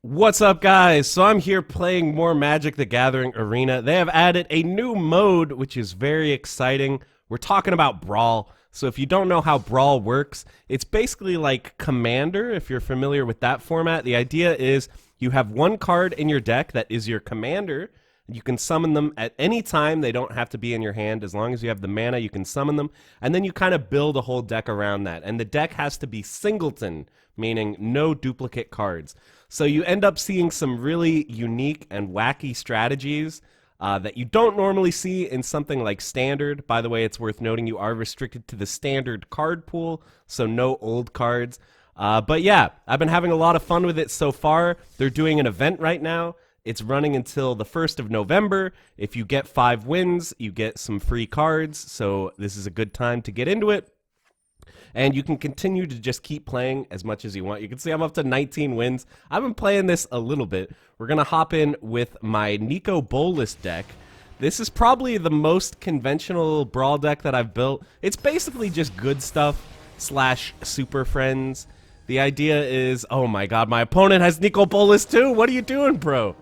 What's up, guys? So I'm here playing more Magic the Gathering Arena. They have added a new mode, which is very exciting. We're talking about Brawl. So if you don't know how Brawl works, it's basically like Commander, if you're familiar with that format. The idea is you have one card in your deck that is your Commander. You can summon them at any time. They don't have to be in your hand. As long as you have the mana, you can summon them. And then you kind of build a whole deck around that. And the deck has to be singleton, meaning no duplicate cards. So you end up seeing some really unique and wacky strategies that you don't normally see in something like Standard. By the way, it's worth noting you are restricted to the Standard card pool, so no old cards. But yeah, I've been having a lot of fun with it so far. They're doing an event right now. It's running until the 1st of November. If you get 5 wins, you get some free cards. So this is a good time to get into it. And you can continue to just keep playing as much as you want. You can see I'm up to 19 wins. I've been playing this a little bit. We're going to hop in with my Nicol Bolas deck. This is probably the most conventional Brawl deck that I've built. It's basically just good stuff / super friends. The idea is, oh my god, my opponent has Nicol Bolas too? What are you doing, bro?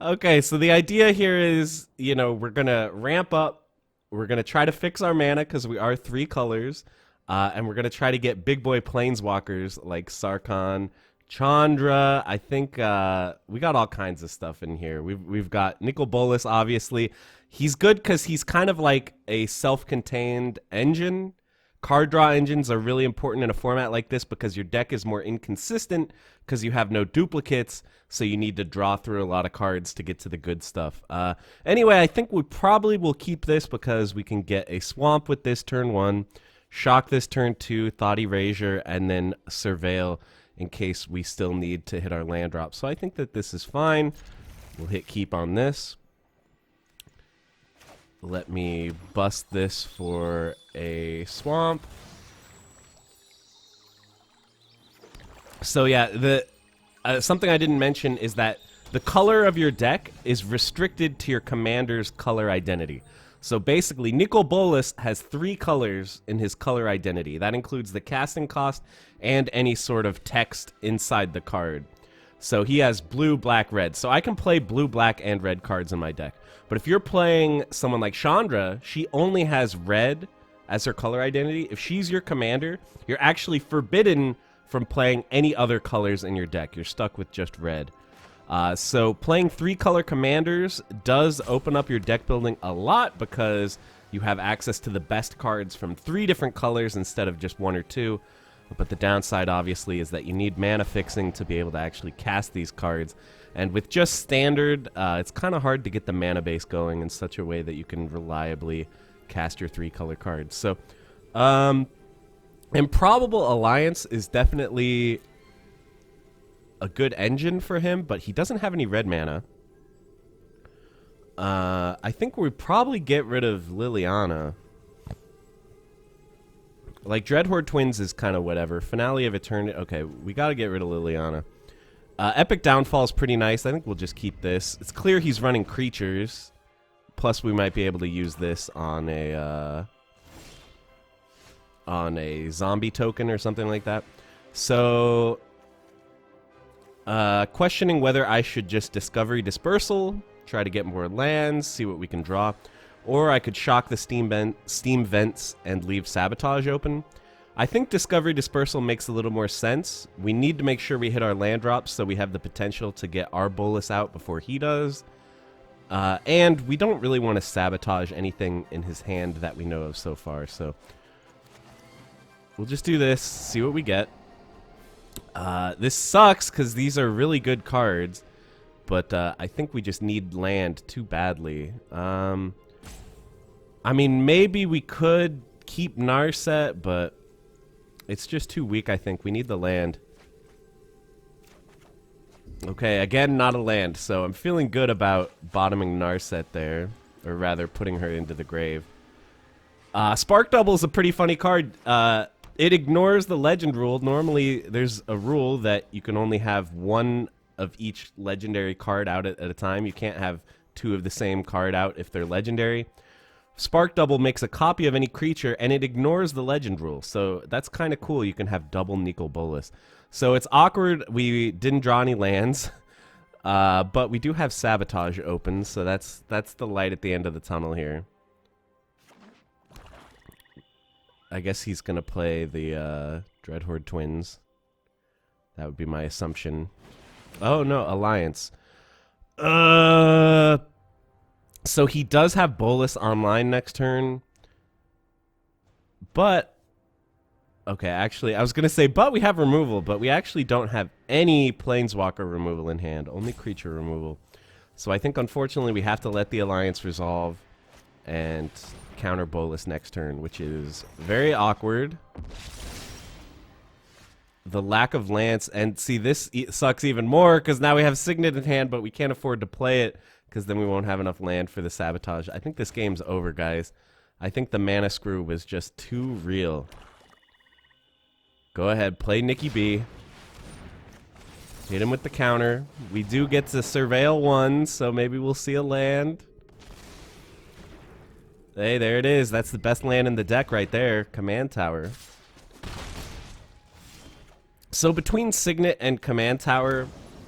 Okay, so the idea here is, you know, we're going to ramp up. We're going to try to fix our mana because we are 3 colors. And we're going to try to get big boy planeswalkers like Sarkhan, Chandra. I think we got all kinds of stuff in here. We've got Nicol Bolas, obviously. He's good because he's kind of like a self-contained engine. Card draw engines are really important in a format like this because your deck is more inconsistent because you have no duplicates, so you need to draw through a lot of cards to get to the good stuff. Anyway, I think we probably will keep this because we can get a Swamp with this turn 1, Shock this turn 2, Thought Erasure, and then Surveil in case we still need to hit our land drop. So I think that this is fine. We'll hit keep on this. Let me bust this for a Swamp. So yeah, something I didn't mention is that the color of your deck is restricted to your commander's color identity. So basically, Nicol Bolas has 3 colors in his color identity. That includes the casting cost and any sort of text inside the card. So he has blue, black, red. So I can play blue, black, and red cards in my deck. But if you're playing someone like Chandra, she only has red as her color identity. If she's your commander, you're actually forbidden from playing any other colors in your deck. You're stuck with just red. So playing 3 color commanders does open up your deck building a lot because you have access to the best cards from 3 different colors instead of just 1 or 2. But the downside, obviously, is that you need mana fixing to be able to actually cast these cards. And with just Standard, it's kind of hard to get the mana base going in such a way that you can reliably cast your 3 color cards. So, Improbable Alliance is definitely a good engine for him, but he doesn't have any red mana. I think we probably get rid of Liliana. Like, Dreadhorde Twins is kind of whatever. Finale of Eternity. Okay, we got to get rid of Liliana. Epic Downfall is pretty nice. I think we'll just keep this. It's clear he's running creatures. Plus, we might be able to use this on a zombie token or something like that. So, questioning whether I should just Discovery Dispersal, try to get more lands, see what we can draw. Or I could shock the steam vents and leave Sabotage open. I think Discovery Dispersal makes a little more sense. We need to make sure we hit our land drops so we have the potential to get our Bolas out before he does. And we don't really want to sabotage anything in his hand that we know of so far. So we'll just do this, see what we get. This sucks because these are really good cards. But I think we just need land too badly. I mean, maybe we could keep Narset, but it's just too weak, I think. We need the land. Okay, again, not a land, so I'm feeling good about bottoming Narset there, or rather putting her into the grave. Spark Double is a pretty funny card. It ignores the legend rule. Normally, there's a rule that you can only have 1 of each legendary card out at a time. You can't have 2 of the same card out if they're legendary. Spark Double makes a copy of any creature, and it ignores the legend rule. So that's kind of cool. You can have double Nicol Bolas. So it's awkward. We didn't draw any lands, but we do have Sabotage open, so that's the light at the end of the tunnel here. I guess he's gonna play the Dreadhorde Twins. That would be my assumption. Oh no, Alliance. So he does have Bolas online next turn, but. Okay, actually, I was going to say, but we have removal, but we actually don't have any Planeswalker removal in hand, only creature removal. So I think, unfortunately, we have to let the Alliance resolve and counter Bolas next turn, which is very awkward. The lack of Lance, and see, this sucks even more, because now we have Signet in hand, but we can't afford to play it, because then we won't have enough land for the Sabotage. I think this game's over, guys. I think the mana screw was just too real. Go ahead, play Nikki B. Hit him with the counter. We do get to surveil one, so maybe we'll see a land. Hey, there it is. That's the best land in the deck right there. Command Tower. So between Signet and Command Tower,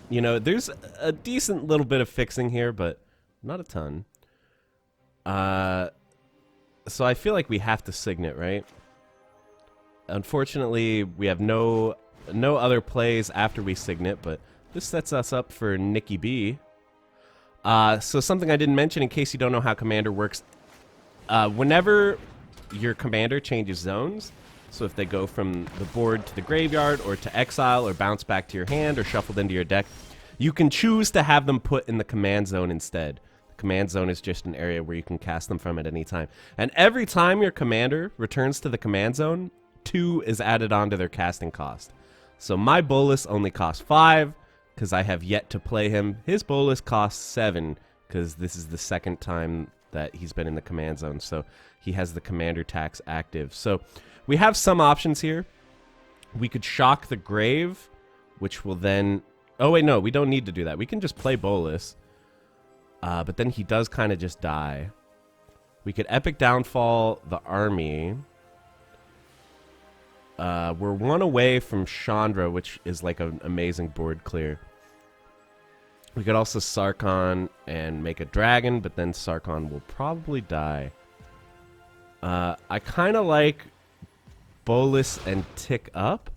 you know, there's a decent little bit of fixing here, but not a ton. So I feel like we have to Signet, right? Unfortunately, we have no other plays after we Signet, but this sets us up for Nikki B. So something I didn't mention in case you don't know how Commander works. Whenever your Commander changes zones, so if they go from the board to the graveyard or to exile or bounce back to your hand or shuffled into your deck, you can choose to have them put in the command zone instead. The command zone is just an area where you can cast them from at any time. And every time your Commander returns to the command zone, 2 is added on to their casting cost. So my Bolas only costs 5 because I have yet to play him. His Bolas costs 7 because this is the second time that he's been in the command zone. So he has the commander tax active. So we have some options here. We could shock the grave, which will then... Oh wait, no, we don't need to do that. We can just play Bolas. But then he does kind of just die. We could Epic Downfall the army. We're 1 away from Chandra, which is like an amazing board clear. We could also Sarkhan and make a dragon, but then Sarkhan will probably die. I kind of like Bolas and Tick Up.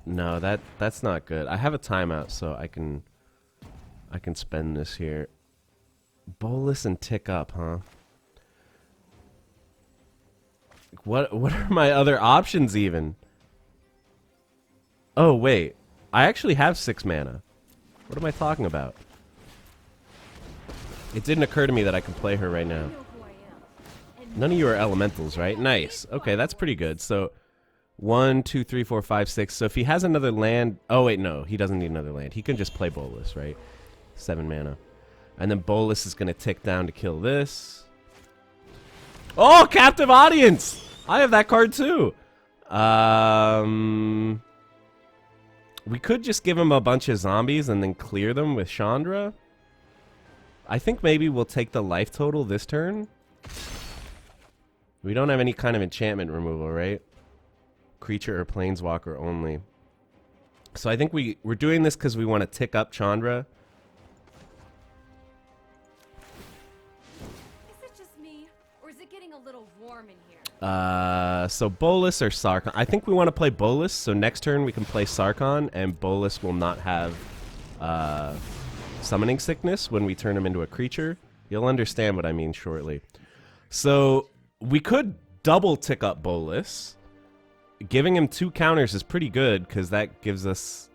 No, that's not good. I have a timeout, so I can spend this here. Bolas and Tick Up, huh? What are my other options even? Oh, wait. I actually have 6 mana. What am I talking about? It didn't occur to me that I can play her right now. None of you are elementals, right? Nice. Okay, that's pretty good. So 1, 2, 3, 4, 5, 6. So if he has another land... Oh, wait, no. He doesn't need another land. He can just play Bolas, right? 7 mana. And then Bolas is going to tick down to kill this. Oh, Captive Audience! I have that card too. We could just give him a bunch of zombies and then clear them with Chandra. I think maybe we'll take the life total this turn. We don't have any kind of enchantment removal, right? Creature or planeswalker only. So I think we're doing this because we want to tick up Chandra. Is it just me, or is it getting a little warm in here? So Bolas or Sarkhan. I think we want to play Bolas, so next turn we can play Sarkhan, and Bolas will not have summoning sickness when we turn him into a creature. You'll understand what I mean shortly. So we could double tick up Bolas. Giving him 2 counters is pretty good, because that gives us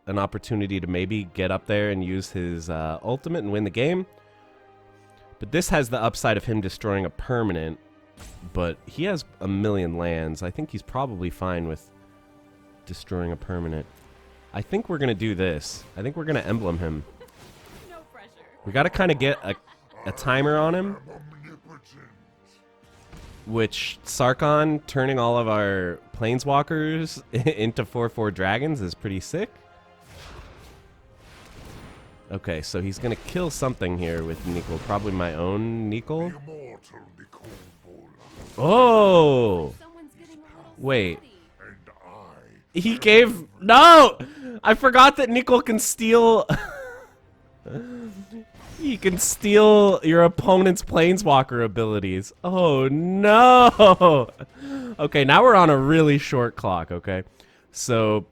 an opportunity to maybe get up there and use his ultimate and win the game. But this has the upside of him destroying a permanent. But he has a million lands. I think he's probably fine with destroying a permanent. I think we're going to do this. I think we're going to emblem him. No pressure. We got to kind of get a timer on him. Which, Sarkhan turning all of our planeswalkers into 4/4 dragons is pretty sick. Okay, so he's going to kill something here with Nicol. Probably my own Nicol. Oh! Wait. He gave... No! I forgot that Nicol can steal... He can steal your opponent's planeswalker abilities. Oh, no! Okay, now we're on a really short clock, okay? So,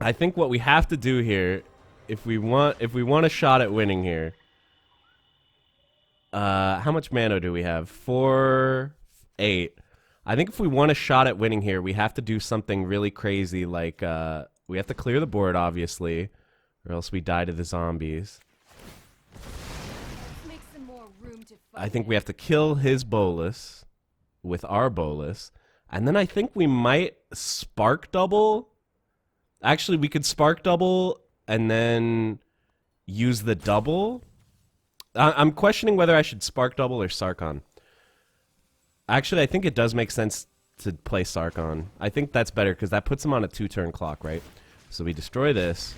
I think what we have to do here, if we want a shot at winning here... how much mana do we have? 4, 8. I think if we want a shot at winning here, we have to do something really crazy, like, we have to clear the board, obviously, or else we die to the zombies. Make some more room to fight. I think we have to kill his Bolas with our Bolas, and then I think we might spark double. Actually, we could spark double and then use the double. I'm questioning whether I should spark double or Sarkhan. Actually, I think it does make sense to play Sarkhan. I think that's better because that puts him on a 2-turn clock, right? So we destroy this.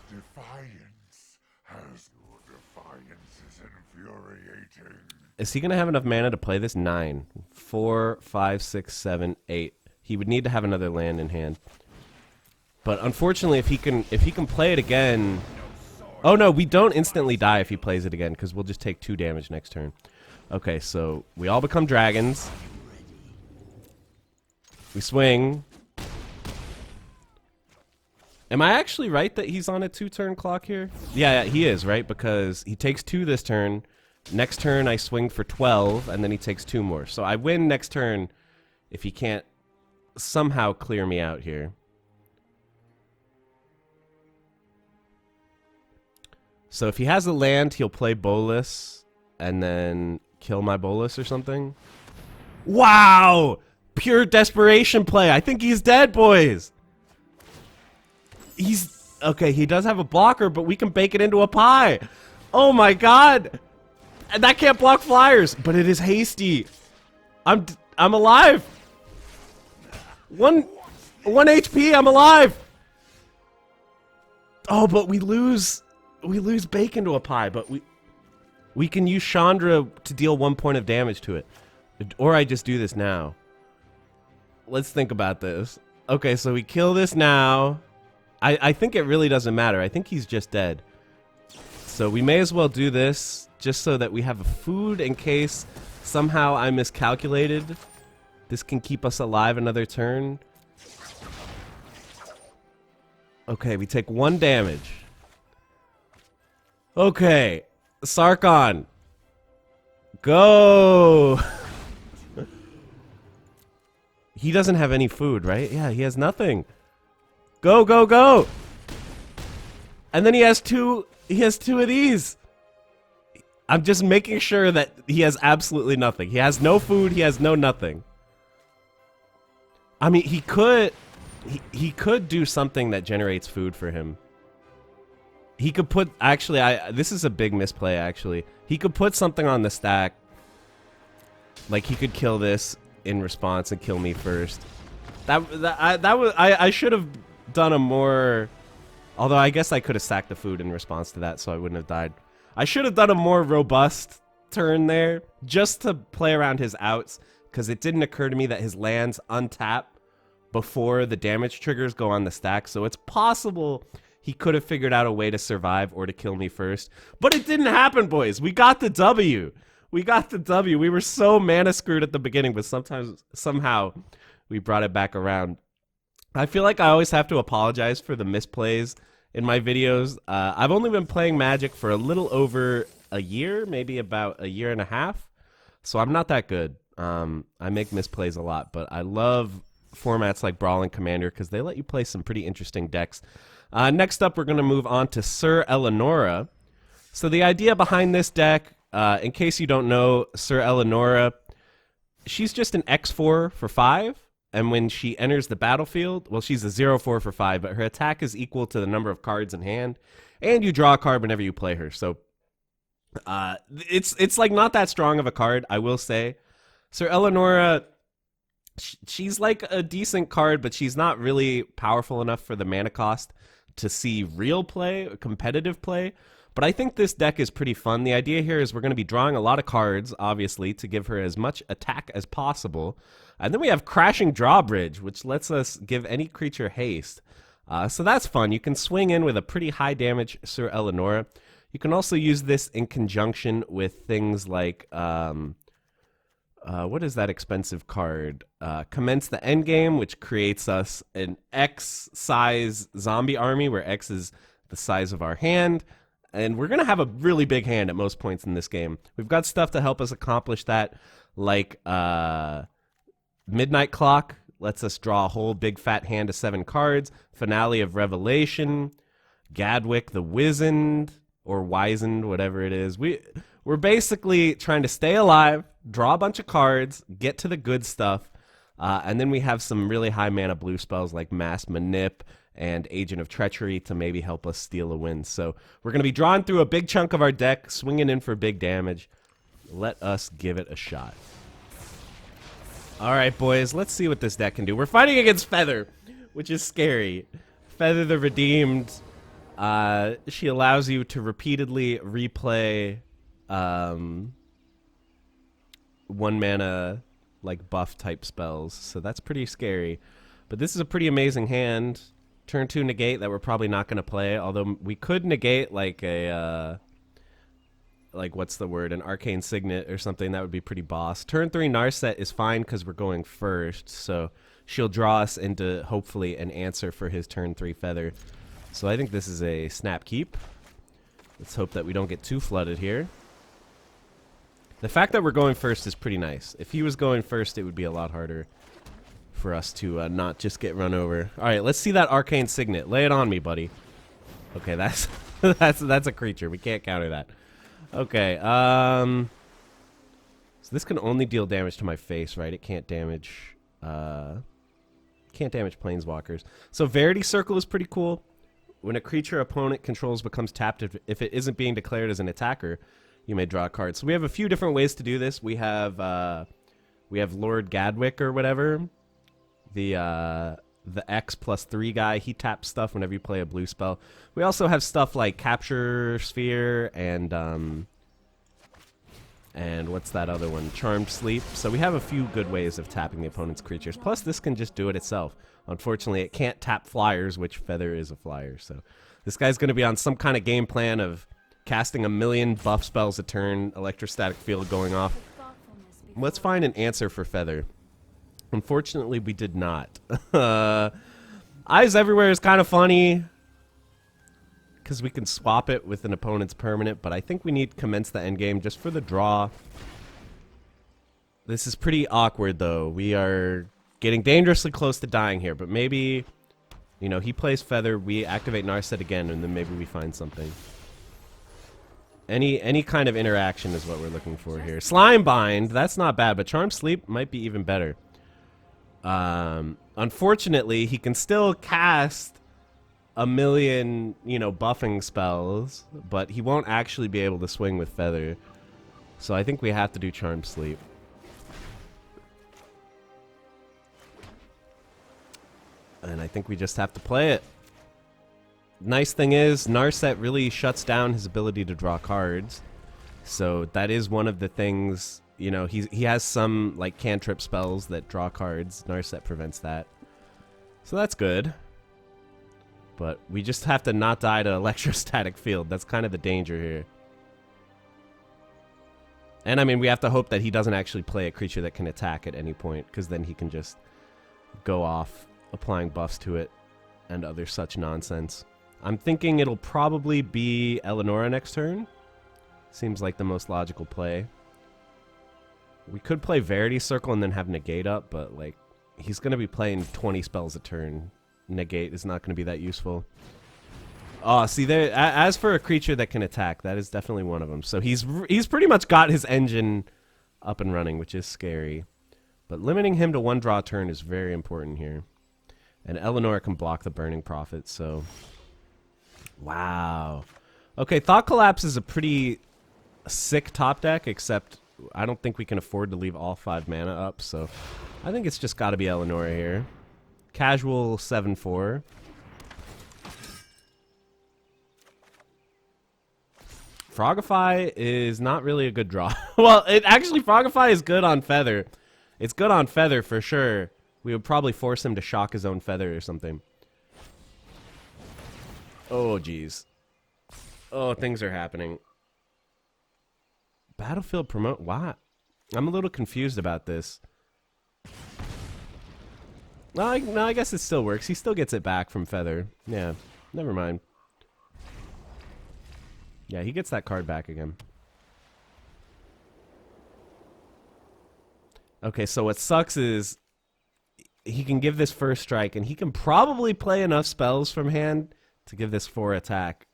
Defiance has your defiance is infuriating. Is he gonna have enough mana to play this? 9, 4, 5, 6, 7, 8. He would need to have another land in hand. But unfortunately, if he can play it again. Oh no, we don't instantly die if he plays it again because we'll just take 2 damage next turn. Okay, so we all become dragons. We swing. Am I actually right that he's on a 2-turn clock here? Yeah, he is, right? Because he takes 2 this turn. Next turn, I swing for 12, and then he takes 2 more. So I win next turn if he can't somehow clear me out here. So if he has a land, he'll play Bolas, and then kill my Bolas or something. Wow! Pure desperation play. I think he's dead, boys. He's... Okay, he does have a blocker, but we can bake it into a pie. Oh my god! And that can't block flyers, but it is hasty. I'm alive. 1 HP, I'm alive. Oh, but we lose bake into a pie, but we can use Chandra to deal 1 point of damage to it. Or I just do this now. Let's think about this. Okay, so we kill this now. I think it really doesn't matter. I think he's just dead. So we may as well do this just so that we have a food in case somehow I miscalculated. This can keep us alive another turn. Okay, we take 1 damage. Okay, Sarkhan. Go! He doesn't have any food, right? Yeah, he has nothing. Go, go, go! And then he has two of these. I'm just making sure that he has absolutely nothing. He has no food, he has no nothing. I mean, he could do something that generates food for him. He could put, actually, this is a big misplay, actually. He could put something on the stack. Like, he could kill this in response and kill me first. I should have done a more, although I guess I could have sacked the food in response to that, so I wouldn't have died. I should have done a more robust turn there, just to play around his outs, because it didn't occur to me that his lands untap before the damage triggers go on the stack, so it's possible he could have figured out a way to survive or to kill me first. But it didn't happen, boys. We got the W. We got the W. We were so mana screwed at the beginning, but somehow we brought it back around. I feel like I always have to apologize for the misplays in my videos. I've only been playing Magic for a little over a year, maybe about a year and a half. So I'm not that good. I make misplays a lot, but I love formats like Brawl and Commander because they let you play some pretty interesting decks. Next up, we're going to move on to Syr Elenora. So the idea behind this deck, in case you don't know, Syr Elenora, she's just an X4 for 5. And when she enters the battlefield, well, she's a 0-4 for 5, but her attack is equal to the number of cards in hand. And you draw a card whenever you play her. So it's like not that strong of a card, I will say. Syr Elenora, she's like a decent card, but she's not really powerful enough for the mana cost to see real play, competitive play. But I think this deck is pretty fun. The idea here is we're going to be drawing a lot of cards, obviously, to give her as much attack as possible. And then we have Crashing Drawbridge, which lets us give any creature haste. So that's fun. You can swing in with a pretty high damage Syr Elenora. You can also use this in conjunction with things like, what is that expensive card? Commence the Endgame, which creates us an X-size zombie army, where X is the size of our hand. And we're going to have a really big hand at most points in this game. We've got stuff to help us accomplish that, like Midnight Clock lets us draw a whole big fat hand of 7 cards. Finale of Revelation, Gadwick the Wizened, or Wizened, whatever it is. We're basically trying to stay alive, draw a bunch of cards, get to the good stuff, and then we have some really high mana blue spells like Mass Manip and Agent of Treachery to maybe help us steal a win. So we're going to be drawing through a big chunk of our deck, swinging in for big damage. Let us give it a shot. All right, boys, let's see what this deck can do. We're fighting against Feather, which is scary. Feather the Redeemed. She allows you to repeatedly replay 1 mana like buff type spells, so that's pretty scary. But this is a pretty amazing hand. Turn 2 negate that we're probably not going to play, although we could negate like a like what's the word, an Arcane Signet or something. That would be pretty boss. Turn 3 Narset is fine because we're going first, so she'll draw us into hopefully an answer for his turn 3 Feather. So I think this is a snap keep. Let's hope that we don't get too flooded here. The fact that we're going first is pretty nice. If he was going first, it would be a lot harder for us to not just get run over. All right, let's see that Arcane Signet. Lay it on me, buddy. Okay, that's that's a creature. We can't counter that. Okay, so this can only deal damage to my face, right? It can't damage planeswalkers. So Verity Circle is pretty cool. When a creature opponent controls becomes tapped, if it isn't being declared as an attacker, you may draw a card. So we have a few different ways to do this. We have Lord Gadwick or whatever, the X+3 guy. He taps stuff whenever you play a blue spell. We also have stuff like Capture Sphere and what's that other one? Charmed Sleep. So we have a few good ways of tapping the opponent's creatures. Plus, this can just do it itself. Unfortunately, it can't tap flyers, which Feather is a flyer. So this guy's going to be on some kind of game plan of casting a million buff spells a turn, electrostatic field going off. Let's find an answer for Feather. Unfortunately, we did not. Eyes Everywhere is kind of funny because we can swap it with an opponent's permanent, but I think we need Commence the Endgame just for the draw. This is pretty awkward, though. We are getting dangerously close to dying here, but maybe, you know, he plays Feather, we activate Narset again, and then maybe we find something. Any kind of interaction is what we're looking for here. Slime Bind, that's not bad, but Charm Sleep might be even better. Unfortunately, he can still cast a million, you know, buffing spells, but he won't actually be able to swing with Feather. So I think we have to do Charm Sleep. And I think we just have to play it. Nice thing is, Narset really shuts down his ability to draw cards. So that is one of the things, you know, he has some like cantrip spells that draw cards. Narset prevents that. So that's good. But we just have to not die to electrostatic field. That's kind of the danger here. And I mean, we have to hope that he doesn't actually play a creature that can attack at any point, because then he can just go off applying buffs to it and other such nonsense. I'm thinking it'll probably be Eleonora next turn. Seems like the most logical play. We could play Verity Circle and then have Negate up, but like he's going to be playing 20 spells a turn. Negate is not going to be that useful. Oh, see there. As for a creature that can attack, that is definitely one of them. So he's pretty much got his engine up and running, which is scary. But limiting him to one draw turn is very important here. And Eleonora can block the Burning Prophet, so... Wow. Okay, Thought Collapse is a pretty sick top deck, except I don't think we can afford to leave all 5 mana up, so I think it's just got to be Eleonora here. Casual 7-4. Frogify is not really a good draw. Well, Frogify is good on Feather. It's good on Feather for sure. We would probably force him to shock his own Feather or something. Oh, jeez. Oh, things are happening. Battlefield promote? What? I'm a little confused about this. No, I guess it still works. He still gets it back from Feather. Yeah, never mind. Yeah, he gets that card back again. Okay, so what sucks is he can give this first strike, and he can probably play enough spells from hand to give this 4 attack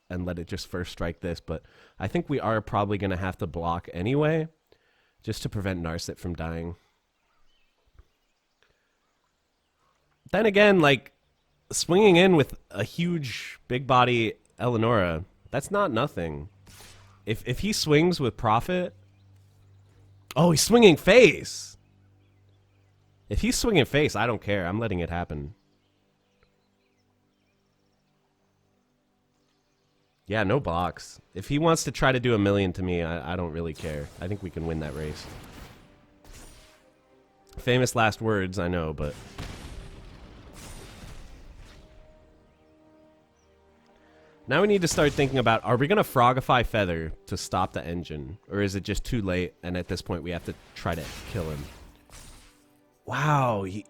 and let it just first strike this, but I think we are probably going to have to block anyway, just to prevent Narset from dying. Then again, like, swinging in with a huge big body Eleonora, that's not nothing. If he swings with Prophet... Oh, he's swinging face! If he's swinging face, I don't care. I'm letting it happen. Yeah, no blocks. If he wants to try to do a million to me, I don't really care. I think we can win that race. Famous last words, I know, but... Now we need to start thinking about, are we going to Frogify Feather to stop the engine? Or is it just too late, and at this point we have to try to kill him? Wow, he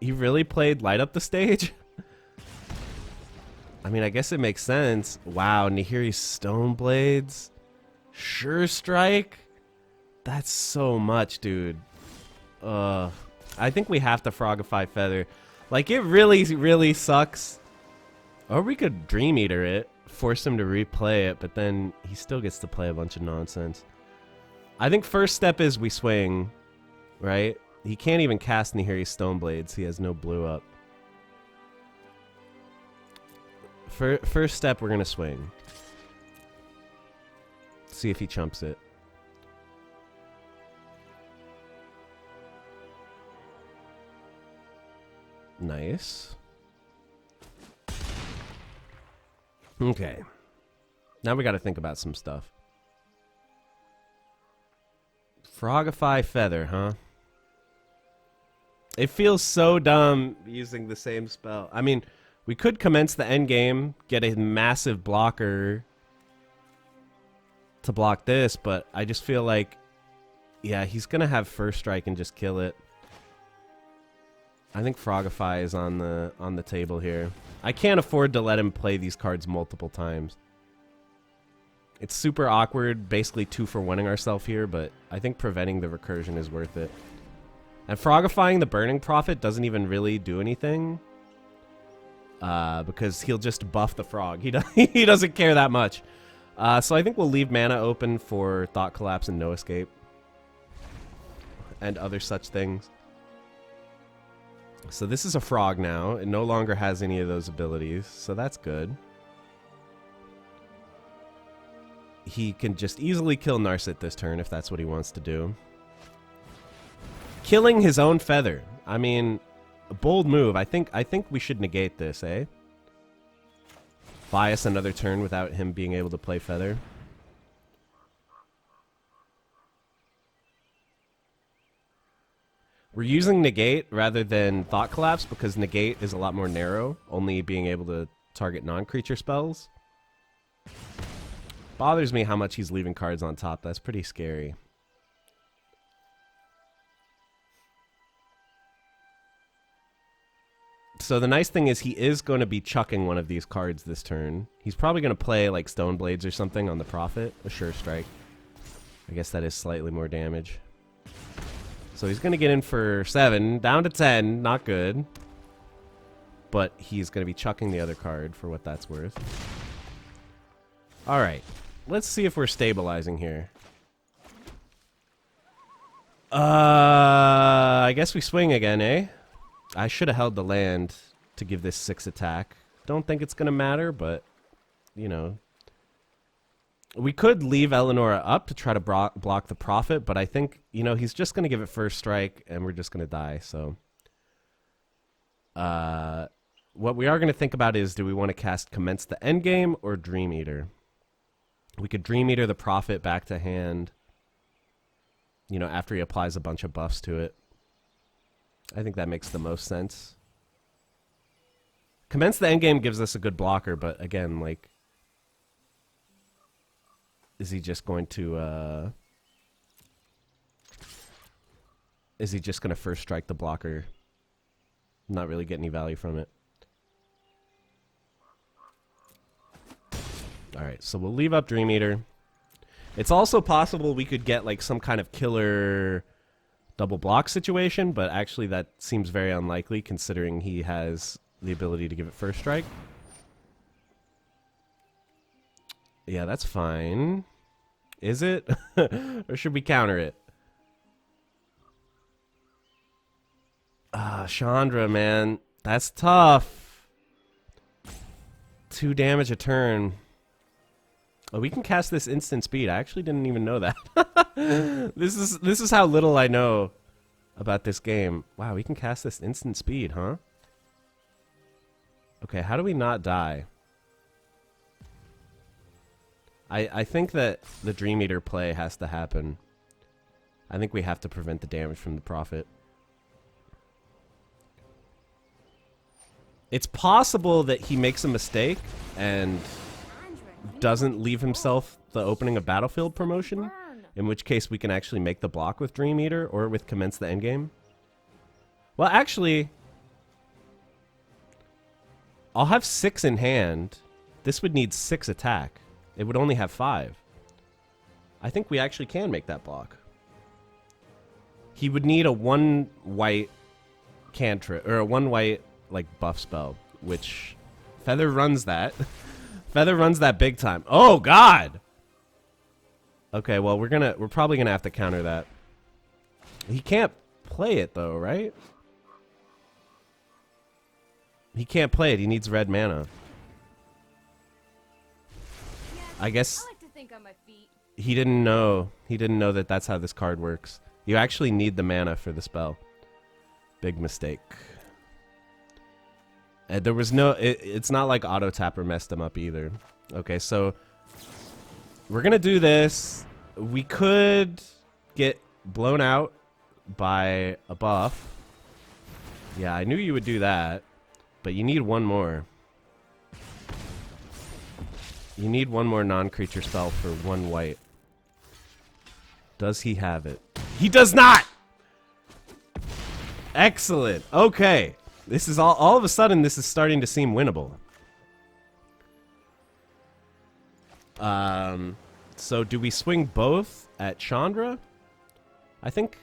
really played Light Up the Stage? I mean, I guess it makes sense. Wow, Nahiri's Stone Blades? Sure Strike? That's so much, dude. I think we have to Frogify Feather. Like, it really, really sucks. Or we could Dream Eater it, force him to replay it, but then he still gets to play a bunch of nonsense. I think first step is we swing, right? He can't even cast Nahiri's Stone Blades. He has no blue up. First step, we're going to swing. See if he chumps it. Nice. Okay. Now we got to think about some stuff. Frogify Feather, huh? It feels so dumb using the same spell. I mean, we could commence the end game, get a massive blocker to block this, but I just feel like, yeah, he's going to have first strike and just kill it. I think Frogify is on the table here. I can't afford to let him play these cards multiple times. It's super awkward, basically 2 for 1ing ourselves here, but I think preventing the recursion is worth it. And Frogifying the Burning Prophet doesn't even really do anything. Because he'll just buff the frog. He doesn't care that much. So I think we'll leave mana open for Thought Collapse and No Escape. And other such things. So this is a frog now. It no longer has any of those abilities, so that's good. He can just easily kill Narset this turn if that's what he wants to do. Killing his own Feather. I mean, a bold move. I think we should negate this, eh? Buy us another turn without him being able to play Feather. We're using Negate rather than Thought Collapse because Negate is a lot more narrow, only being able to target non-creature spells. Bothers me how much he's leaving cards on top. That's pretty scary. So the nice thing is he is going to be chucking one of these cards this turn. He's probably going to play like Stone Blades or something on the Prophet. A Sure Strike. I guess that is slightly more damage. So he's going to get in for 7, down to 10, not good. But he's going to be chucking the other card for what that's worth. Alright, let's see if we're stabilizing here. I guess we swing again, eh? I should have held the land to give this 6 attack. Don't think it's going to matter, but, you know. We could leave Eleonora up to try to block the Prophet, but I think, you know, he's just going to give it first strike, and we're just going to die, so. What we are going to think about is, do we want to cast Commence the Endgame or Dream Eater? We could Dream Eater the Prophet back to hand. You know, after he applies a bunch of buffs to it. I think that makes the most sense. Commence the endgame gives us a good blocker, but again, like... Is he just going to, Is he just going to first strike the blocker? Not really get any value from it. Alright, so we'll leave up Dream Eater. It's also possible we could get, like, some kind of killer double block situation, but actually that seems very unlikely considering he has the ability to give it first strike. Yeah, that's fine. Is it? Or should we counter it? Ah, Chandra, man. That's tough. 2 damage a turn. Oh, we can cast this instant speed. I actually didn't even know that. This is how little I know about this game. Wow, we can cast this instant speed, huh? Okay, how do we not die? I think that the Dream Eater play has to happen. I think we have to prevent the damage from the Prophet. It's possible that he makes a mistake and doesn't leave himself the opening of Battlefield promotion, in which case we can actually make the block with Dream Eater or with Commence the Endgame. Well, actually, I'll have 6 in hand. This would need 6 attack. It would only have 5. I think we actually can make that block. He would need a 1 white cantrip, or a 1 white, like, buff spell, which Feather runs that. Feather runs that big time. Oh, God! Okay, well, we're probably gonna have to counter that. He can't play it, though, right? He can't play it. He needs red mana. I guess I like to think on my feet. he didn't know. He didn't know that that's how this card works. You actually need the mana for the spell. Big mistake. There was no... It's not like Auto Tapper messed him up either. Okay, so... We're gonna do this. We could get blown out by a buff. Yeah, I knew you would do that. But you need 1 more. You need 1 more non-creature spell for 1 white. Does he have it? He does not! Excellent. Okay. This is all of a sudden this is starting to seem winnable. So do we swing both at Chandra? I think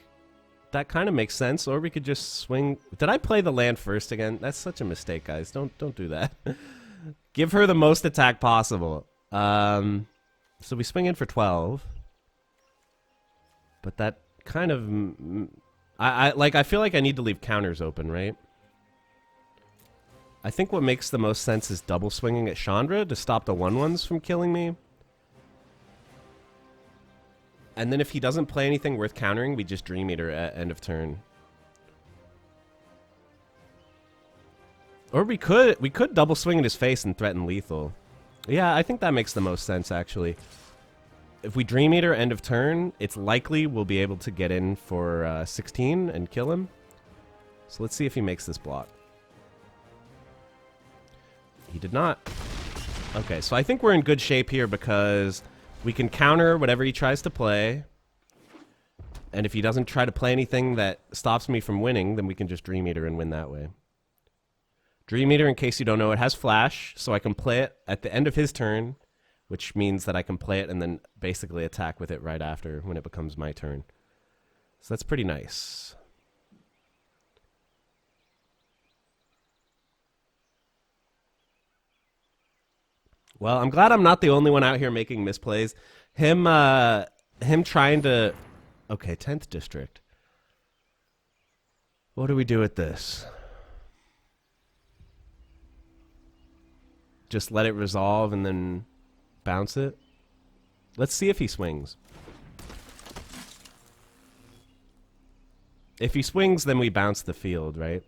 that kind of makes sense. Or we could just swing... Did I play the land first again? That's such a mistake, guys. Don't do that. Give her the most attack possible. So we swing in for 12. But that kind of... I feel like I need to leave counters open, right? I think what makes the most sense is double swinging at Chandra to stop the 1/1s from killing me. And then if he doesn't play anything worth countering, we just Dream Eater at end of turn. Or we could double swing in his face and threaten lethal. Yeah, I think that makes the most sense, actually. If we Dream Eater end of turn, it's likely we'll be able to get in for 16 and kill him. So let's see if he makes this block. He did not. Okay, so I think we're in good shape here because we can counter whatever he tries to play. And if he doesn't try to play anything that stops me from winning, then we can just Dream Eater and win that way. Dream Eater, in case you don't know, it has flash, so I can play it at the end of his turn, which means that I can play it and then basically attack with it right after when it becomes my turn. So that's pretty nice. Well, I'm glad I'm not the only one out here making misplays. Him trying to... Okay, 10th District. What do we do with this? Just let it resolve and then bounce it? Let's see if he swings. If he swings, then we bounce the field, right?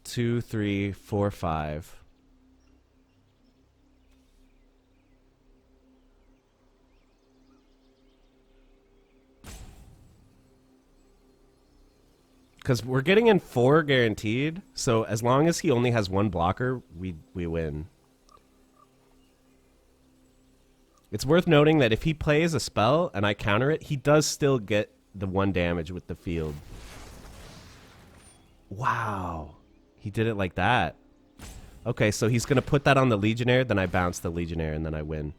2, 3, 4, 5. Because we're getting in 4 guaranteed. So as long as he only has 1 blocker, we win. It's worth noting that if he plays a spell and I counter it, he does still get the 1 damage with the field. Wow. He did it like that. Okay, so he's going to put that on the Legionnaire, then I bounce the Legionnaire, and then I win.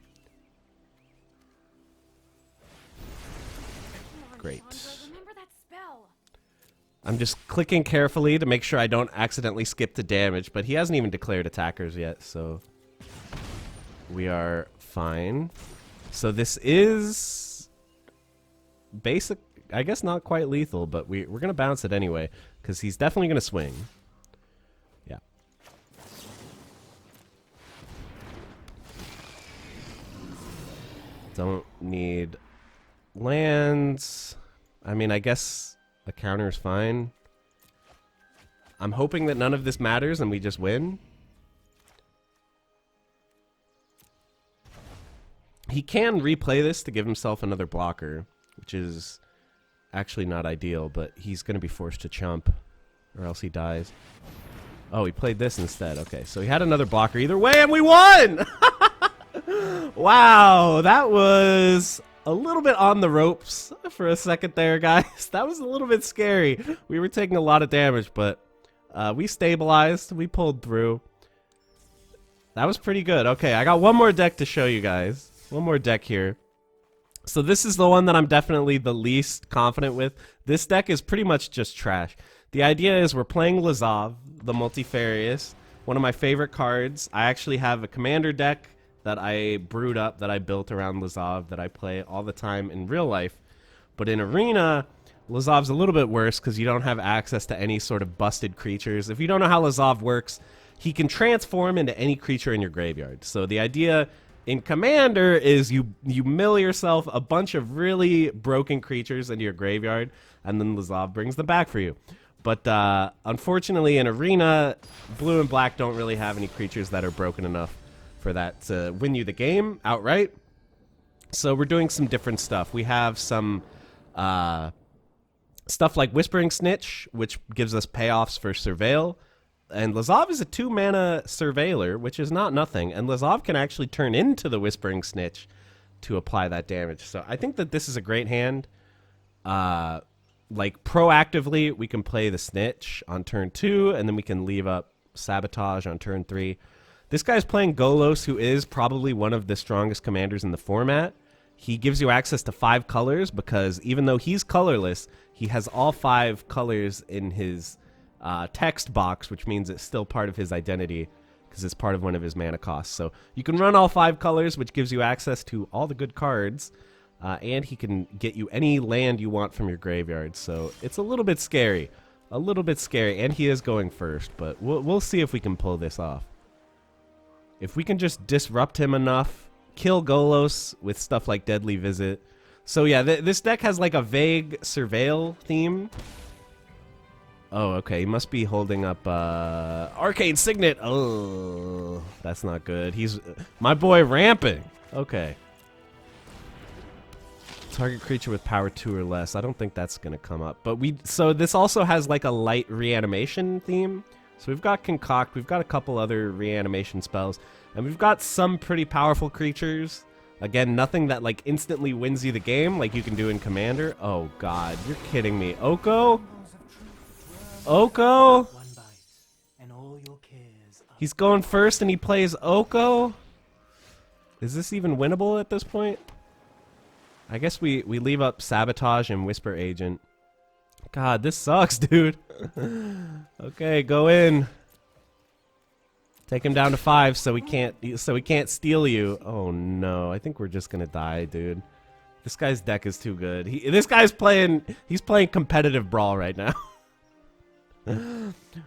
Great. Remember that spell. I'm just clicking carefully to make sure I don't accidentally skip the damage, but he hasn't even declared attackers yet, so we are fine. So this is basic, I guess not quite lethal, but we're going to bounce it anyway, because he's definitely going to swing. Yeah. Don't need lands. I mean, I guess a counter is fine. I'm hoping that none of this matters and we just win. He can replay this to give himself another blocker, which is actually not ideal, but he's going to be forced to chump or else he dies. Oh, he played this instead. Okay, so he had another blocker either way and we won! Wow, that was a little bit on the ropes for a second there, guys. That was a little bit scary. We were taking a lot of damage, but we stabilized. We pulled through. That was pretty good. Okay, I got one more deck to show you guys. One more deck here. So this is the one that I'm definitely the least confident with. This deck is pretty much just trash. The idea is we're playing Lazav the Multifarious, one of my favorite cards. I actually have a commander deck that I brewed up, that I built around Lazav, that I play all the time in real life. But in Arena, Lazav's a little bit worse because you don't have access to any sort of busted creatures. If you don't know how Lazav works, he can transform into any creature in your graveyard. So the idea in Commander is you mill yourself a bunch of really broken creatures into your graveyard, and then Lazav brings them back for you. But unfortunately in Arena, blue and black don't really have any creatures that are broken enough for that to win you the game outright. So we're doing some different stuff. We have some stuff like Whispering Snitch, which gives us payoffs for Surveil. And Lazav is a 2-mana Surveiler, which is not nothing. And Lazav can actually turn into the Whispering Snitch to apply that damage. So I think that this is a great hand. Like, proactively, we can play the Snitch on turn 2, and then we can leave up Sabotage on turn 3. This guy's playing Golos, who is probably one of the strongest commanders in the format. He gives you access to 5 colors because even though he's colorless, he has all 5 colors in his text box, which means it's still part of his identity because it's part of one of his mana costs. So you can run all 5 colors, which gives you access to all the good cards, and he can get you any land you want from your graveyard. So it's a little bit scary. A little bit scary, and he is going first, but we'll see if we can pull this off. If we can just disrupt him enough, kill Golos with stuff like Deadly Visit. So yeah, this deck has like a vague Surveil theme. Oh, okay, he must be holding up Arcane Signet. Oh, that's not good. He's my boy ramping. Okay. Target creature with power 2 or less. I don't think that's gonna come up. But so this also has like a light reanimation theme. So we've got Concoct, we've got a couple other reanimation spells, and we've got some pretty powerful creatures. Again, nothing that like instantly wins you the game like you can do in Commander. Oh god, you're kidding me. Oko? Oko? He's going first and he plays Oko? Is this even winnable at this point? I guess we leave up Sabotage and Whisper Agent. God, this sucks, dude. Okay, go in. Take him down to 5 so we can't steal you. Oh no, I think we're just gonna die, dude. This guy's deck is too good. He's playing competitive Brawl right now.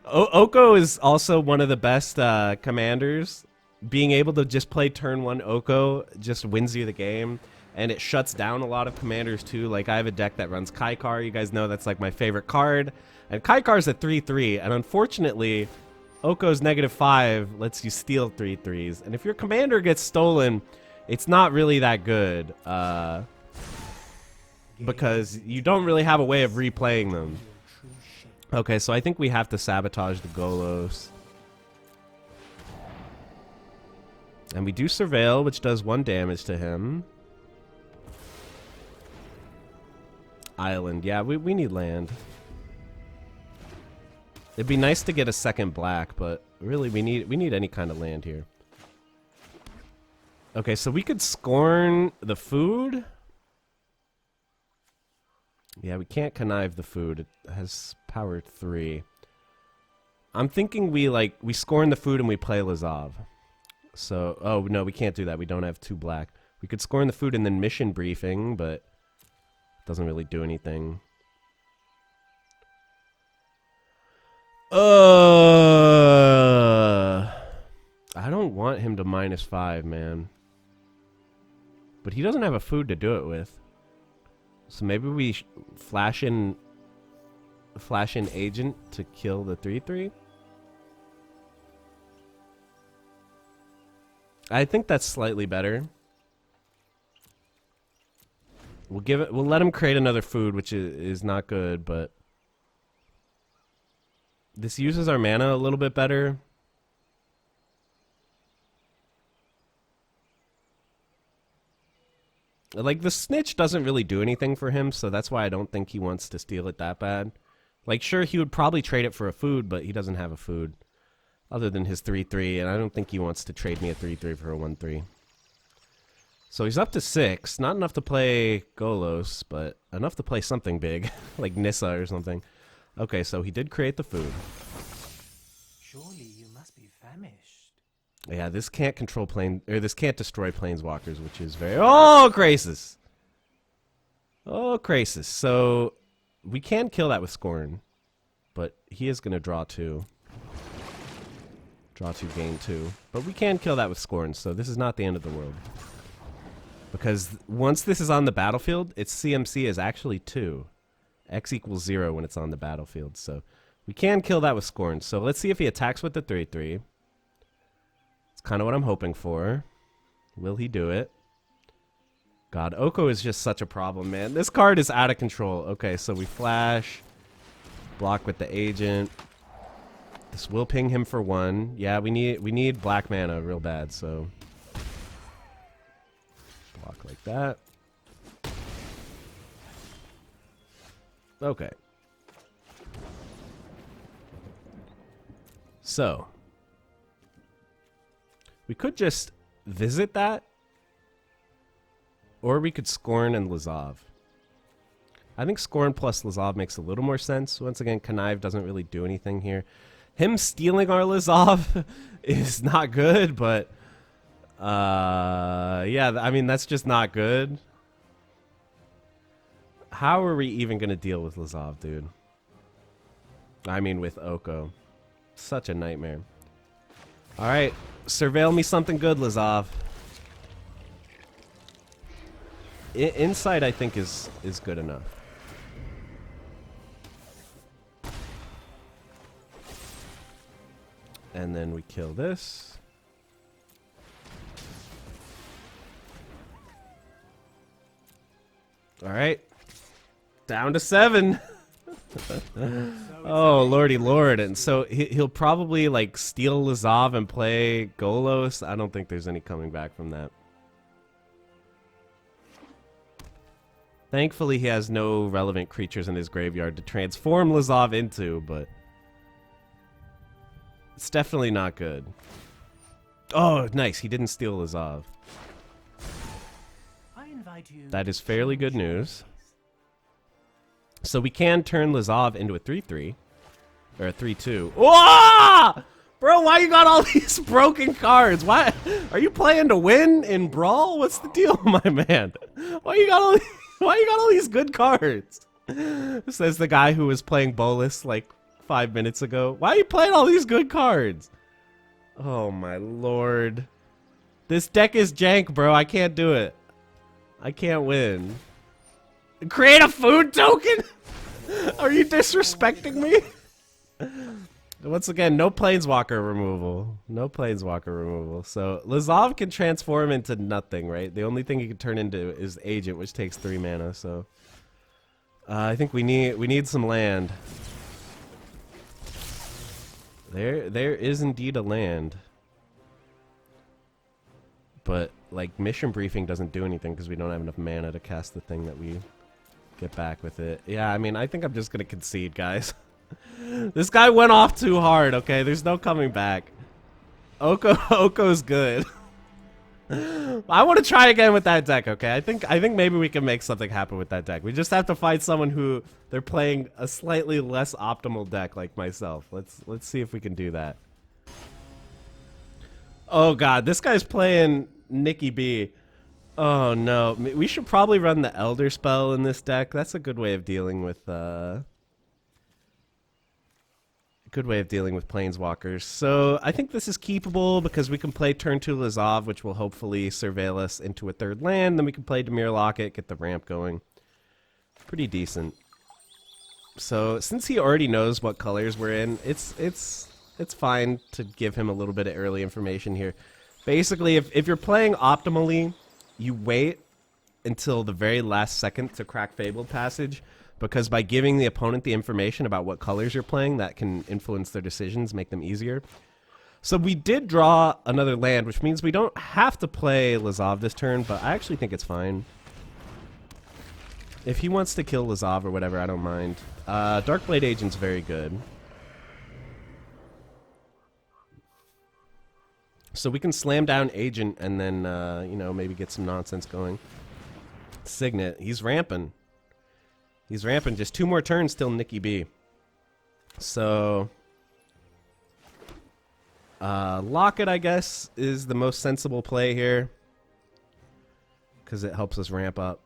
Oko is also one of the best commanders. Being able to just play turn 1 Oko just wins you the game. And it shuts down a lot of commanders too. Like I have a deck that runs Kaikar. You guys know that's like my favorite card. And Kaikar's a 3/3. And unfortunately, Oko's -5 lets you steal 3/3s. And if your commander gets stolen, it's not really that good. Because you don't really have a way of replaying them. Okay, so I think we have to sabotage the Golos. And we do Surveil, which does 1 damage to him. Island. Yeah, we need land. It'd be nice to get a second black, but really we need any kind of land here. Okay, so we could scorn the food. Yeah, we can't connive the food. It has power 3. I'm thinking we scorn the food and we play Lazav. So, oh no, we can't do that. We don't have 2 black. We could scorn the food and then mission briefing, but it doesn't really do anything. I don't want him to -5, man. But he doesn't have a food to do it with. So maybe we flash in agent to kill the 3/3. I think that's slightly better. We'll let him create another food, which is not good, but this uses our mana a little bit better. Like, the snitch doesn't really do anything for him, so that's why I don't think he wants to steal it that bad. Like, sure, he would probably trade it for a food, but he doesn't have a food other than his 3/3, and I don't think he wants to trade me a 3/3 for a 1/3. So he's up to 6. Not enough to play Golos, but enough to play something big, like Nissa or something. Okay, so he did create the food. Surely you must be famished. Yeah, this can't control this can't destroy planeswalkers, which is very... Oh, Krasis! Oh, Krasis. So we can kill that with Scorn, but he is going to draw 2. Draw 2, gain 2. But we can kill that with Scorn, so this is not the end of the world. Because once this is on the battlefield, its CMC is actually 2. X equals 0 when it's on the battlefield, so we can kill that with Scorn. So let's see if he attacks with the 3/3. It's kind of what I'm hoping for. Will he do it? God, Oko is just such a problem, man. This card is out of control. Okay, so we flash. Block with the agent. This will ping him for 1. Yeah, we need black mana real bad, so block like that. Okay. So we could just visit that, or we could Scorn and Lazav. I think Scorn plus Lazav makes a little more sense. Once again, Connive doesn't really do anything here. Him stealing our Lazav is not good, but yeah, I mean, that's just not good. How are we even going to deal with Lazav, dude? I mean, with Oko. Such a nightmare. Alright, surveil me something good, Lazav. Insight, I think, is good enough. And then we kill this. Alright. Down to 7. Oh, lordy lord. And so he'll probably, like, steal Lazav and play Golos. I don't think there's any coming back from that. Thankfully, he has no relevant creatures in his graveyard to transform Lazav into, but it's definitely not good. Oh, nice. He didn't steal Lazav. That is fairly good news. So we can turn Lazav into a 3/3. Or a 3/2. Whoa! Bro, why you got all these broken cards? Why are you playing to win in Brawl? What's the deal, my man? Why you got all these good cards? Says the guy who was playing Bolas like 5 minutes ago. Why are you playing all these good cards? Oh my lord. This deck is jank, bro. I can't do it. I can't win. Create a food token? Are you disrespecting me? Once again, no Planeswalker removal. No Planeswalker removal. So Lazav can transform into nothing, right? The only thing he can turn into is Agent, which takes 3 mana. So I think we need some land. There is indeed a land. But, like, mission briefing doesn't do anything because we don't have enough mana to cast the thing that we get back with it. Yeah, I mean, I think I'm just going to concede, guys. This guy went off too hard, okay? There's no coming back. Oko's good. I want to try again with that deck, okay? I think maybe we can make something happen with that deck. We just have to find someone who they're playing a slightly less optimal deck like myself. Let's see if we can do that. Oh god, this guy's playing Nicky B. Oh no, we should probably run the Elder spell in this deck. That's a good way of dealing with Planeswalkers. So I think this is keepable because we can play turn 2 Lazav, which will hopefully surveil us into a third land. Then we can play Dimir Locket, get the ramp going. Pretty decent. So since he already knows what colors we're in, it's fine to give him a little bit of early information here. Basically, if you're playing optimally, you wait until the very last second to crack Fabled Passage, because by giving the opponent the information about what colors you're playing, that can influence their decisions, make them easier. So we did draw another land, which means we don't have to play Lazav this turn, but I actually think it's fine. If he wants to kill Lazav or whatever, I don't mind. Darkblade Agent's very good. So we can slam down Agent and then, you know, maybe get some nonsense going. Signet, he's ramping. He's ramping. Just 2 more turns till Nicky B. So, Locket, I guess, is the most sensible play here, because it helps us ramp up.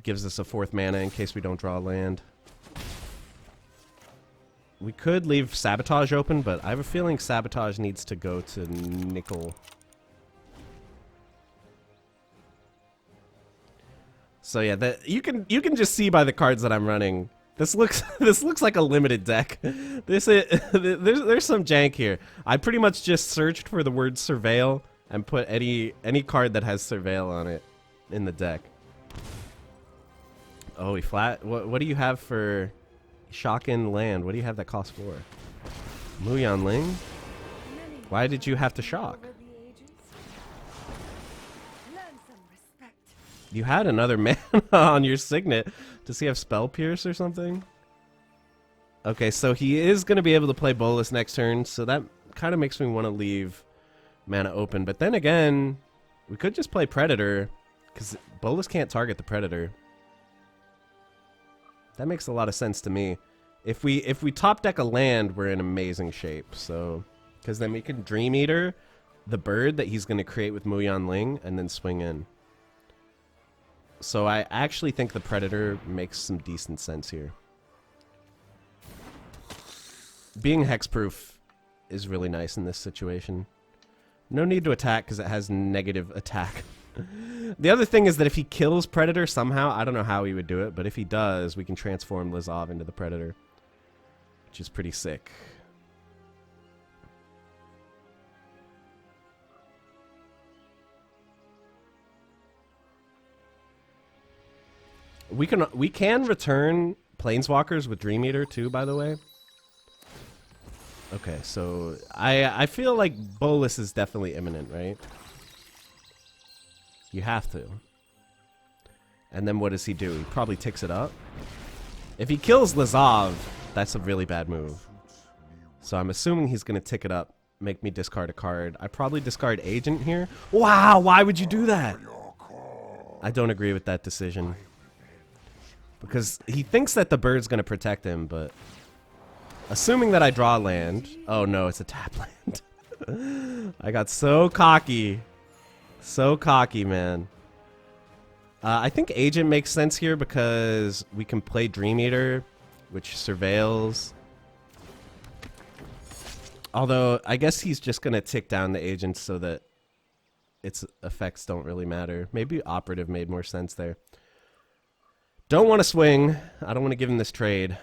Gives us a 4th mana in case we don't draw a land. We could leave Sabotage open, but I have a feeling Sabotage needs to go to Nicol. So yeah, you can just see by the cards that I'm running. This looks like a limited deck. There's some jank here. I pretty much just searched for the word surveil and put any card that has surveil on it in the deck. Oh, he flat. What do you have for Shock-in land? What do you have that costs 4? Muyan Ling? Why did you have to shock? You had another mana on your Signet. Does he have Spell Pierce or something? Okay, so he is going to be able to play Bolas next turn, so that kind of makes me want to leave mana open. But then again, we could just play Predator, because Bolas can't target the Predator. That makes a lot of sense to me. If we top deck a land, we're in amazing shape. So, because then we can Dream Eater the bird that he's going to create with Muyan Ling and then swing in. So I actually think the Predator makes some decent sense here. Being hexproof is really nice in this situation. No need to attack because it has negative attack. The other thing is that if he kills Predator somehow, I don't know how he would do it, but if he does, we can transform Lazav into the Predator, which is pretty sick. We can return Planeswalkers with Dream Eater too, by the way. Okay, so I feel like Bolas is definitely imminent, right? You have to. And then what does he do? He probably ticks it up. If he kills Lazav, that's a really bad move. So I'm assuming he's going to tick it up, make me discard a card. I probably discard Agent here. Wow, why would you do that? I don't agree with that decision. Because he thinks that the bird's going to protect him, but assuming that I draw land. Oh no, it's a tap land. I got so cocky. So cocky, man. I think Agent makes sense here because we can play Dream Eater, which surveils. Although, I guess he's just going to tick down the Agent so that its effects don't really matter. Maybe Operative made more sense there. Don't want to swing. I don't want to give him this trade.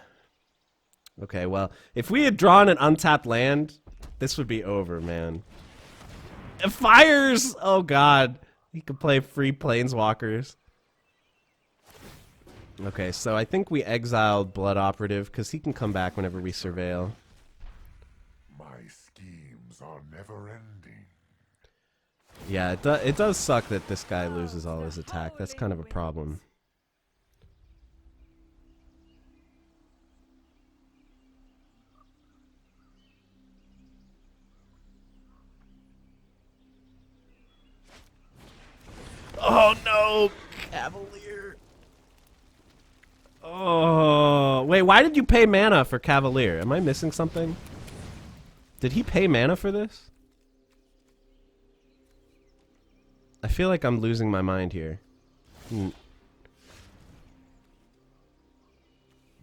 Okay, well, if we had drawn an untapped land, this would be over, man. It fires! Oh, God. He could play free Planeswalkers. Okay, so I think we exiled Blood Operative because he can come back whenever we surveil. are never ending. Yeah, it does suck that this guy loses all his attack. That's kind of a problem. Oh no, Cavalier. Oh, wait, why did you pay mana for Cavalier? Am I missing something? Did he pay mana for this? I feel like I'm losing my mind here.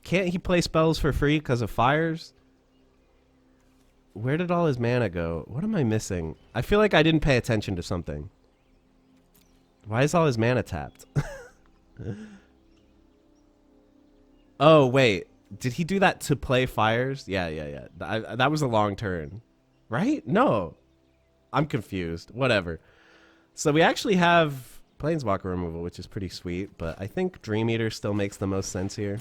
Can't he play spells for free because of fires? Where did all his mana go? What am I missing? I feel like I didn't pay attention to something. Why is all his mana tapped? Oh, wait. Did he do that to play fires? Yeah. That was a long turn. Right? No. I'm confused. Whatever. So we actually have Planeswalker removal, which is pretty sweet, but I think Dream Eater still makes the most sense here.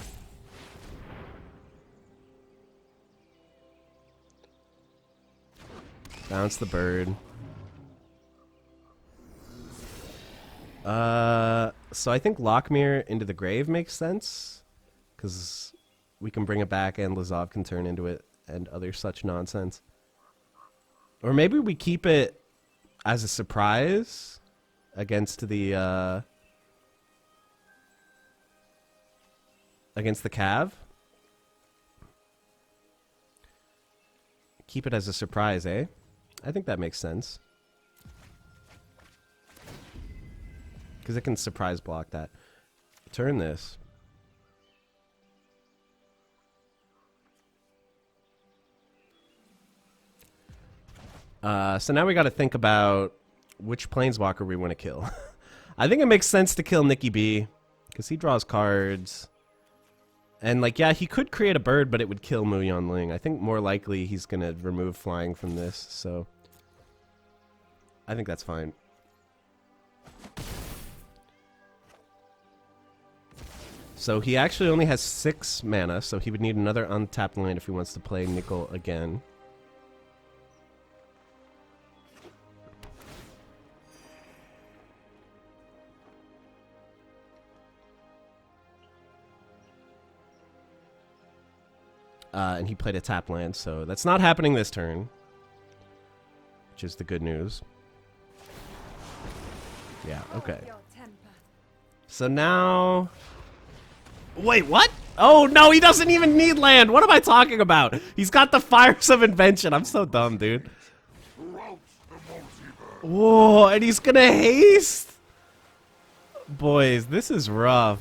Bounce the bird. So I think Lockmere into the grave makes sense, because we can bring it back and Lazav can turn into it and other such nonsense. Or maybe we keep it as a surprise against the Cav. Keep it as a surprise, eh? I think that makes sense. Because it can surprise block that. Turn this. So now we got to think about which Planeswalker we want to kill. I think it makes sense to kill Nikki B, because he draws cards. And, like, yeah, he could create a bird, but it would kill Mu Yanling. I think more likely he's going to remove flying from this, so I think that's fine. So he actually only has 6 mana, so he would need another untapped land if he wants to play Nicol again. And he played a tap land, so that's not happening this turn, which is the good news. Yeah, okay. So now... Wait, what? Oh, no, he doesn't even need land. What am I talking about? He's got the Fires of Invention. I'm so dumb, dude. Whoa, and he's gonna haste? Boys, this is rough.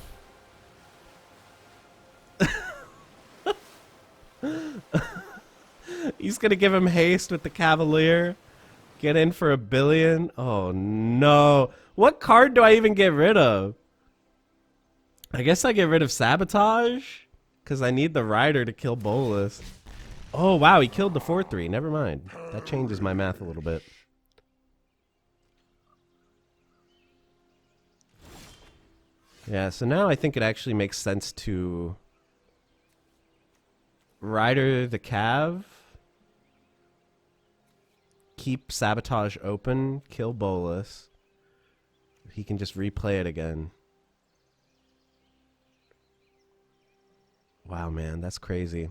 He's gonna give him haste with the Cavalier. Get in for 1 billion. Oh, no. What card do I even get rid of? I guess I get rid of Sabotage, because I need the Rider to kill Bolas. Oh, wow, he killed the 4-3. Never mind. That changes my math a little bit. Yeah, so now I think it actually makes sense to Rider the Cav, keep Sabotage open, kill Bolas. He can just replay it again. Wow, man, that's crazy.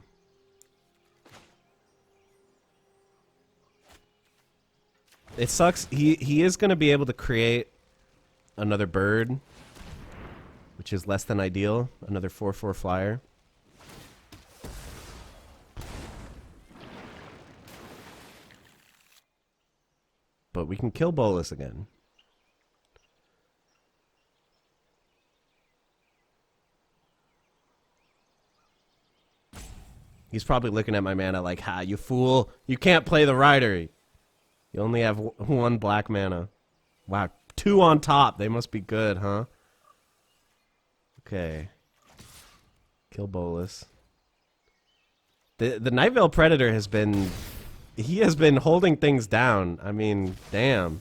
It sucks. He is going to be able to create another bird, which is less than ideal. Another 4/4 flyer. But we can kill Bolas again. He's probably looking at my mana like, ha, you fool. You can't play the Rider. You only have 1 black mana. Wow, 2 on top. They must be good, huh? Okay. Kill Bolas. The Nightveil Predator has been... He has been holding things down. I mean, damn.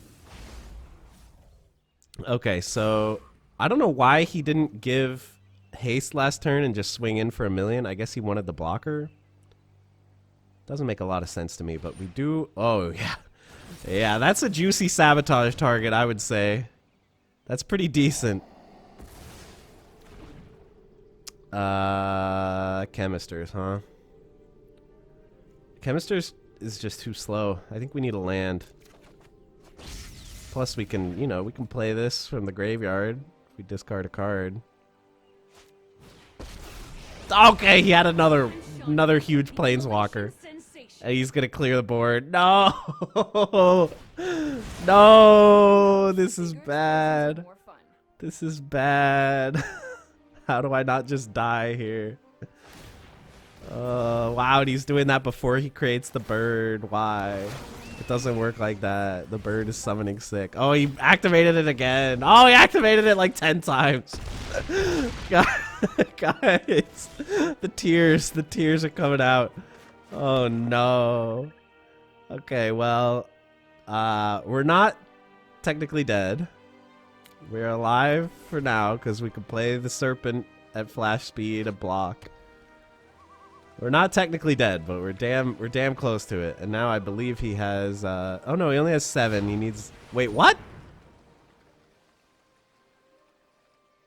Okay, so... I don't know why he didn't give haste last turn and just swing in for 1 million. I guess he wanted the blocker. Doesn't make a lot of sense to me, but we do... Oh, yeah. Yeah, that's a juicy sabotage target, I would say. That's pretty decent. Chemisters, huh? Chemisters is just too slow. I think we need a land. Plus we can, you know, we can play this from the graveyard. We discard a card. Okay, he had another huge planeswalker. And he's gonna clear the board. No! No! This is bad. This is bad. How do I not just die here? Wow, and he's doing that before he creates the bird. Why? It doesn't work like that. The bird is summoning sick. Oh, he activated it again. Oh, he activated it like 10 times. Guys, the tears are coming out. Oh no. Okay, well, we're not technically dead. We're alive for now because we can play the serpent at flash speed and block. We're not technically dead, but we're damn close to it. And now I believe he has oh no, he only has 7. He needs wait, what?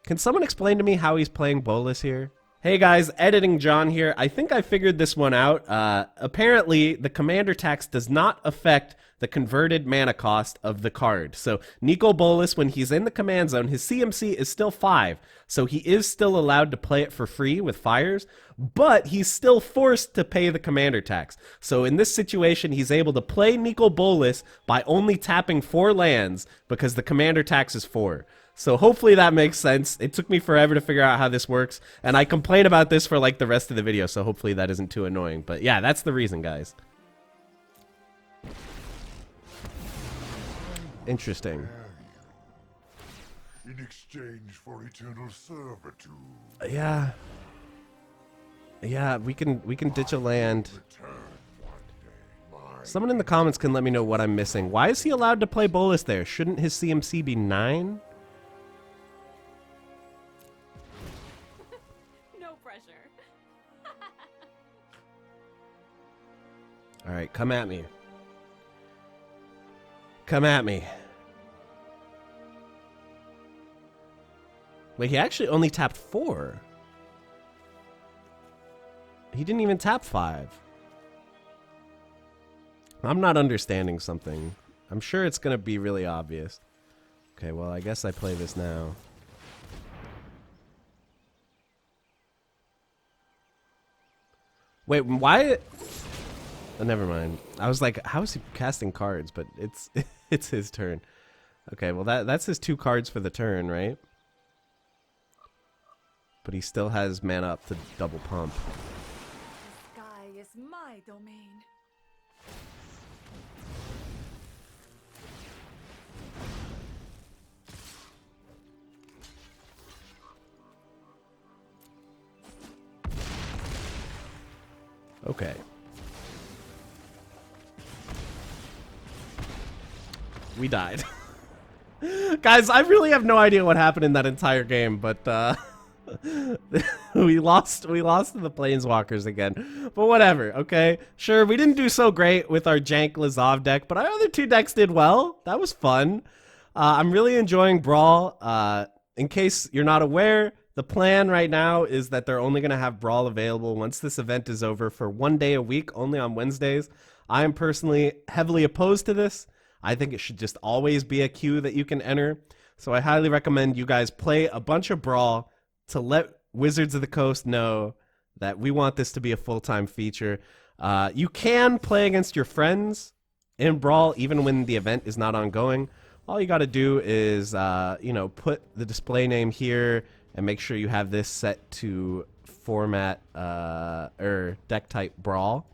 Can someone explain to me how he's playing Bolas here? Hey guys, Editing John here. I think I figured this one out. Apparently, the commander tax does not affect the converted mana cost of the card. So Nicol Bolas, when he's in the command zone, his CMC is still 5. So he is still allowed to play it for free with fires, but he's still forced to pay the commander tax. So in this situation, he's able to play Nicol Bolas by only tapping 4 lands because the commander tax is 4. So hopefully that makes sense. It took me forever to figure out how this works, and I complain about this for like the rest of the video, so hopefully that isn't too annoying. But yeah, that's the reason, guys. Interesting. In exchange for eternal servitude. Yeah. Yeah, we can ditch a land. Return one day. Someone in the comments can let me know what I'm missing. Why is he allowed to play Bolas there? Shouldn't his CMC be 9? No pressure. All right, come at me. Come at me. Wait, he actually only tapped 4. He didn't even tap 5. I'm not understanding something. I'm sure it's going to be really obvious. Okay, well, I guess I play this now. Wait, why? Oh, never mind. I was like, how is he casting cards? But it's it's his turn. Okay, well that's his 2 cards for the turn, right? But he still has mana up to double pump. The sky is my domain. Okay. We died. Guys, I really have no idea what happened in that entire game, but we lost to the Planeswalkers again. But whatever, okay? Sure, we didn't do so great with our jank Lazav deck, but our other 2 decks did well. That was fun. I'm really enjoying Brawl. In case you're not aware, the plan right now is that they're only going to have Brawl available once this event is over for 1 day a week, only on Wednesdays. I am personally heavily opposed to this. I think it should just always be a queue that you can enter. So I highly recommend you guys play a bunch of Brawl to let Wizards of the Coast know that we want this to be a full-time feature. You can play against your friends in Brawl even when the event is not ongoing. All you got to do is, you know, put the display name here and make sure you have this set to format or deck type Brawl.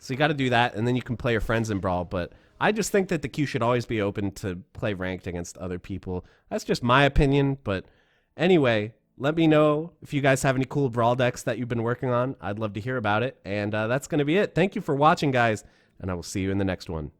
So you got to do that, and then you can play your friends in Brawl. But I just think that the queue should always be open to play ranked against other people. That's just my opinion. But anyway, let me know if you guys have any cool Brawl decks that you've been working on. I'd love to hear about it. And that's going to be it. Thank you for watching, guys, and I will see you in the next one.